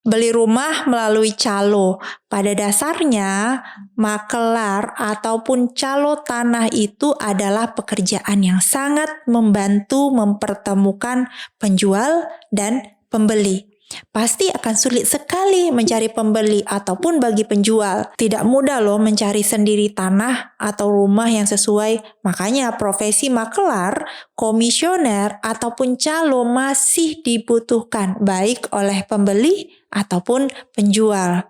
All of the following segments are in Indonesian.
Beli rumah melalui calo. Pada dasarnya, makelar ataupun calo tanah itu adalah pekerjaan yang sangat membantu mempertemukan penjual dan pembeli. Pasti akan sulit sekali mencari pembeli ataupun bagi penjual. Tidak mudah loh mencari sendiri tanah atau rumah yang sesuai. Makanya profesi makelar, komisioner, ataupun calo masih dibutuhkan baik oleh pembeli ataupun penjual.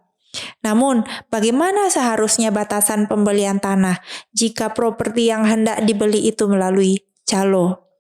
Namun, bagaimana seharusnya batasan pembelian tanah jika properti yang hendak dibeli itu melalui calo?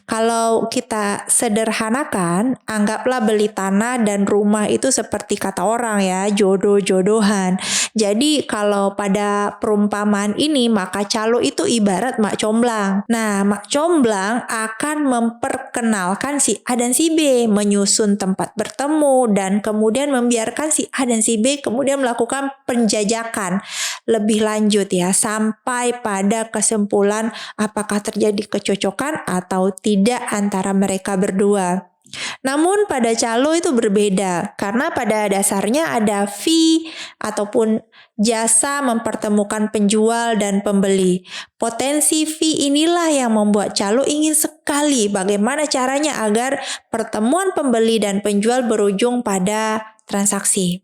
Kalau kita sederhanakan, anggaplah beli tanah dan rumah itu seperti kata orang ya, jodoh-jodohan. Jadi kalau pada perumpamaan ini, maka calo itu ibarat mak comblang. Nah, mak comblang akan memperkenalkan si A dan si B, menyusun tempat bertemu, dan kemudian membiarkan si A dan si B kemudian melakukan penjajakan lebih lanjut ya, sampai pada kesimpulan apakah terjadi kecocokan atau tidak antara mereka berdua. Namun pada calo itu berbeda karena pada dasarnya ada fee ataupun jasa mempertemukan penjual dan pembeli. Potensi fee inilah yang membuat calo ingin sekali bagaimana caranya agar pertemuan pembeli dan penjual berujung pada transaksi.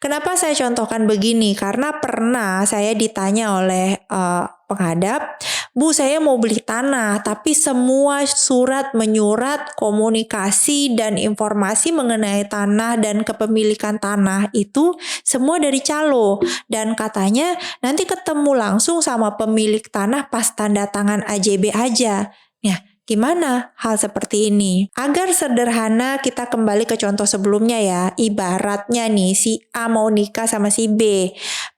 Kenapa saya contohkan begini? Karena pernah saya ditanya oleh penghadap, Bu, saya mau beli tanah, tapi semua surat menyurat, komunikasi, dan informasi mengenai tanah dan kepemilikan tanah itu semua dari calo. Dan katanya nanti ketemu langsung sama pemilik tanah pas tanda tangan AJB aja. Nah, gimana hal seperti ini? Agar sederhana kita kembali ke contoh sebelumnya ya. Ibaratnya nih si A mau nikah sama si B.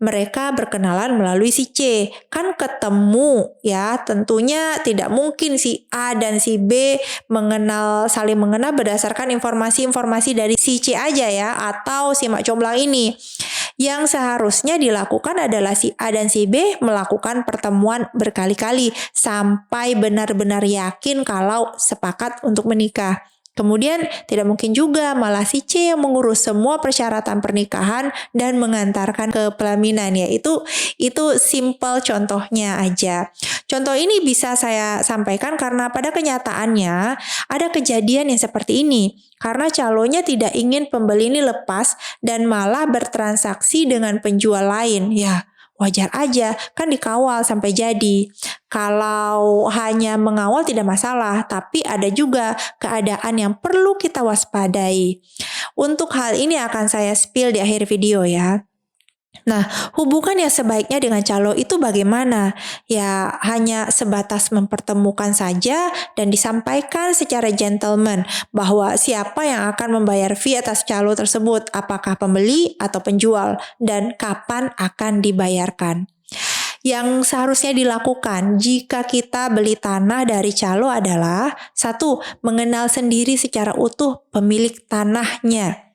Mereka berkenalan melalui si C. Kan ketemu ya. Tentunya tidak mungkin si A dan si B saling mengenal berdasarkan informasi-informasi dari si C aja ya. Atau si mak comblang ini. Yang seharusnya dilakukan adalah si A dan si B melakukan pertemuan berkali-kali sampai benar-benar yakin kalau sepakat untuk menikah. Kemudian tidak mungkin juga malah si C yang mengurus semua persyaratan pernikahan dan mengantarkan ke pelaminan ya. Itu simple contohnya aja. Contoh ini bisa saya sampaikan karena pada kenyataannya ada kejadian yang seperti ini. Karena calonnya tidak ingin pembeli ini lepas dan malah bertransaksi dengan penjual lain. Ya, wajar aja, kan dikawal sampai jadi. Kalau hanya mengawal tidak masalah, tapi ada juga keadaan yang perlu kita waspadai. Untuk hal ini akan saya spill di akhir video ya. Nah, hubungan yang sebaiknya dengan calo itu bagaimana? Ya, hanya sebatas mempertemukan saja dan disampaikan secara gentleman bahwa siapa yang akan membayar fee atas calo tersebut, apakah pembeli atau penjual, dan kapan akan dibayarkan. Yang seharusnya dilakukan jika kita beli tanah dari calo adalah 1. Mengenal sendiri secara utuh pemilik tanahnya.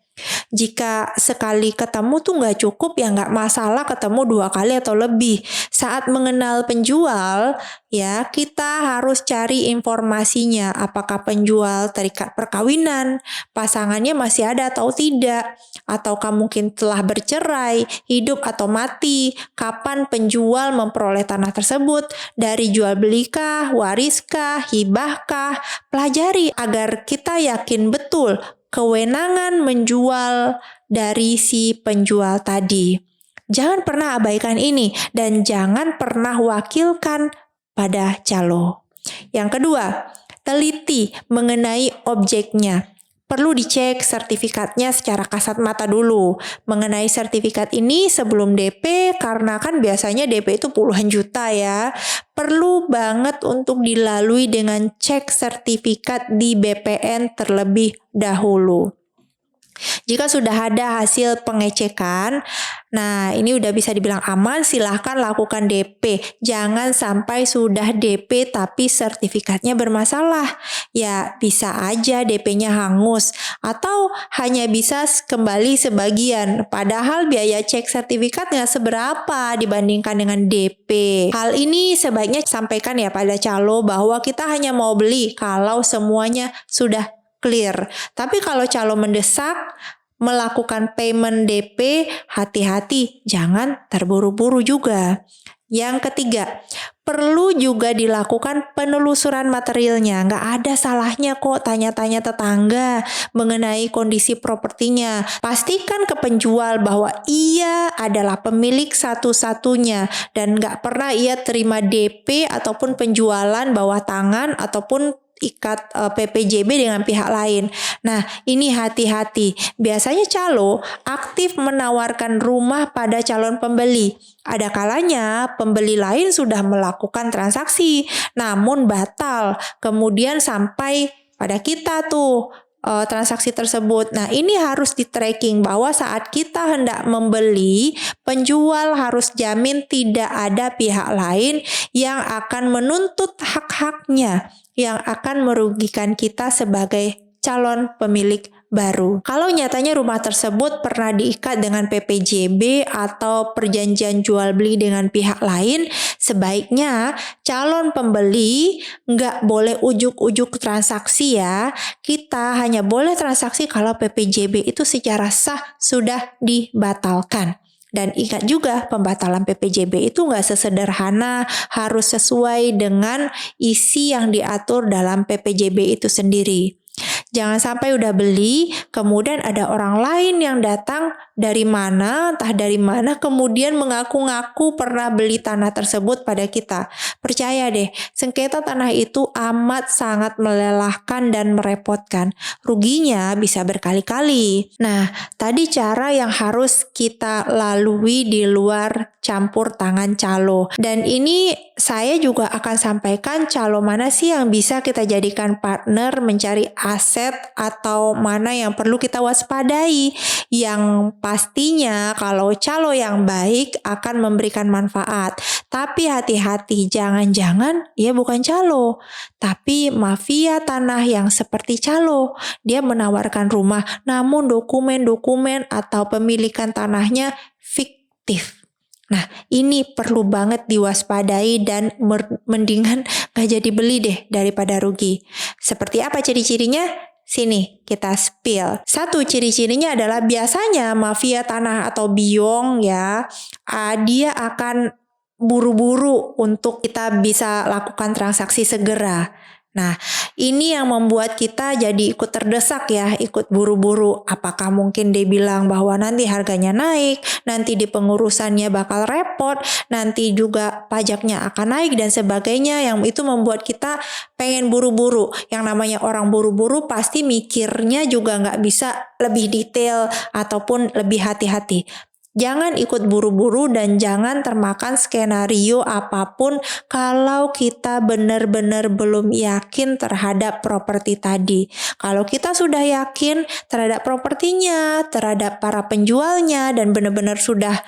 Jika sekali ketemu tuh nggak cukup ya nggak masalah ketemu 2 kali atau lebih. Saat mengenal penjual ya kita harus cari informasinya. Apakah penjual terikat perkawinan, pasangannya masih ada atau tidak, ataukah mungkin telah bercerai, hidup atau mati, kapan penjual memperoleh tanah tersebut, dari jual belikah, wariskah, hibahkah. Pelajari agar kita yakin betul kewenangan menjual dari si penjual tadi. Jangan pernah abaikan ini dan jangan pernah wakilkan pada calo. Yang kedua, teliti mengenai objeknya. Perlu dicek sertifikatnya secara kasat mata dulu. Mengenai sertifikat ini sebelum DP, karena kan biasanya DP itu puluhan juta ya. Perlu banget untuk dilalui dengan cek sertifikat di BPN terlebih dahulu. Jika sudah ada hasil pengecekan, nah ini udah bisa dibilang aman, silahkan lakukan DP. Jangan sampai sudah DP tapi sertifikatnya bermasalah. Ya bisa aja DP-nya hangus atau hanya bisa kembali sebagian. Padahal biaya cek sertifikat nggak seberapa dibandingkan dengan DP. Hal ini sebaiknya sampaikan ya pada calo bahwa kita hanya mau beli kalau semuanya sudah clear. Tapi kalau calo mendesak, melakukan payment DP, hati-hati, jangan terburu-buru juga. Yang ketiga, perlu juga dilakukan penelusuran materialnya. Nggak ada salahnya kok tanya-tanya tetangga mengenai kondisi propertinya. Pastikan ke penjual bahwa ia adalah pemilik satu-satunya dan nggak pernah ia terima DP ataupun penjualan bawah tangan ataupun ikat PPJB dengan pihak lain. Nah, ini hati-hati. Biasanya calo aktif menawarkan rumah pada calon pembeli. Ada kalanya pembeli lain sudah melakukan transaksi, namun batal. Kemudian sampai pada kita tuh transaksi tersebut. Nah, ini harus di-tracking bahwa saat kita hendak membeli, penjual harus jamin tidak ada pihak lain yang akan menuntut hak-haknya, yang akan merugikan kita sebagai calon pemilik baru. Kalau nyatanya rumah tersebut pernah diikat dengan PPJB atau perjanjian jual beli dengan pihak lain, sebaiknya calon pembeli nggak boleh ujuk-ujuk transaksi ya. Kita hanya boleh transaksi kalau PPJB itu secara sah sudah dibatalkan. Dan ingat juga pembatalan PPJB itu nggak sesederhana harus sesuai dengan isi yang diatur dalam PPJB itu sendiri. Jangan sampai udah beli, kemudian ada orang lain yang datang dari mana, entah dari mana, kemudian mengaku-ngaku pernah beli tanah tersebut pada kita. Percaya deh, sengketa tanah itu amat sangat melelahkan dan merepotkan. Ruginya bisa berkali-kali. Nah, tadi cara yang harus kita lalui di luar campur tangan calo. Dan ini saya juga akan sampaikan calo mana sih yang bisa kita jadikan partner mencari aset atau mana yang perlu kita waspadai. Yang pastinya kalau calo yang baik akan memberikan manfaat. Tapi hati-hati, jangan-jangan ia bukan calo, tapi mafia tanah yang seperti calo. Dia menawarkan rumah namun dokumen-dokumen atau pemilikan tanahnya fiktif. Nah, ini perlu banget diwaspadai dan mendingan gak jadi beli deh daripada rugi. Seperti apa ciri-cirinya? Sini kita spill. Satu, ciri-cirinya adalah biasanya mafia tanah atau biong ya, dia akan buru-buru untuk kita bisa lakukan transaksi segera. Nah, ini yang membuat kita jadi ikut terdesak ya, ikut buru-buru. Apakah mungkin dia bilang bahwa nanti harganya naik, nanti di pengurusannya bakal repot, nanti juga pajaknya akan naik dan sebagainya, yang itu membuat kita pengen buru-buru. Yang namanya orang buru-buru pasti mikirnya juga nggak bisa lebih detail ataupun lebih hati-hati. Jangan ikut buru-buru dan jangan termakan skenario apapun kalau kita benar-benar belum yakin terhadap properti tadi. Kalau kita sudah yakin terhadap propertinya, terhadap para penjualnya dan benar-benar sudah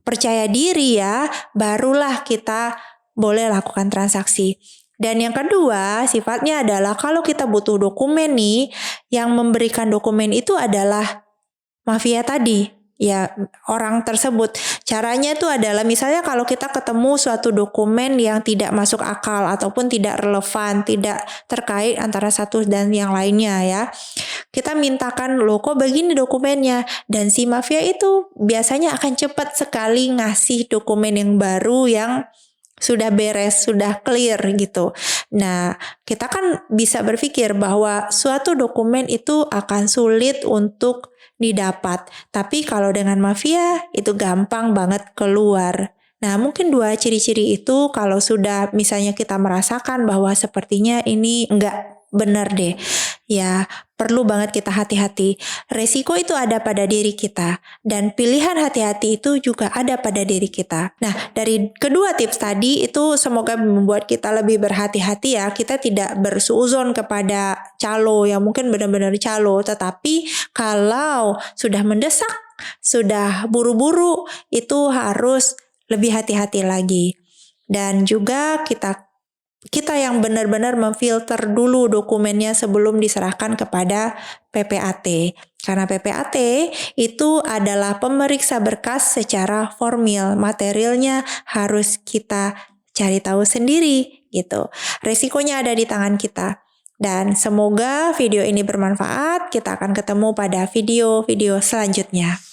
percaya diri ya, barulah kita boleh lakukan transaksi. Dan yang kedua, sifatnya adalah kalau kita butuh dokumen nih, yang memberikan dokumen itu adalah mafia tadi. Ya, orang tersebut. Caranya itu adalah misalnya kalau kita ketemu suatu dokumen yang tidak masuk akal ataupun tidak relevan, tidak terkait antara satu dan yang lainnya ya. Kita mintakan, loh kok begini dokumennya? Dan si mafia itu biasanya akan cepat sekali ngasih dokumen yang baru yang sudah beres, sudah clear gitu. Nah, kita kan bisa berpikir bahwa suatu dokumen itu akan sulit untuk didapat. Tapi kalau dengan mafia itu gampang banget keluar. Nah, mungkin dua ciri-ciri itu kalau sudah misalnya kita merasakan bahwa sepertinya ini enggak benar deh. Ya, perlu banget kita hati-hati. Resiko itu ada pada diri kita dan pilihan hati-hati itu juga ada pada diri kita. Nah, dari kedua tips tadi itu semoga membuat kita lebih berhati-hati ya. Kita tidak bersuuzon kepada calo yang mungkin benar-benar calo, tetapi kalau sudah mendesak, sudah buru-buru, itu harus lebih hati-hati lagi. Dan juga kita yang benar-benar memfilter dulu dokumennya sebelum diserahkan kepada PPAT. Karena PPAT itu adalah pemeriksa berkas secara formil. Materialnya harus kita cari tahu sendiri gitu. Resikonya ada di tangan kita. Dan semoga video ini bermanfaat. Kita akan ketemu pada video-video selanjutnya.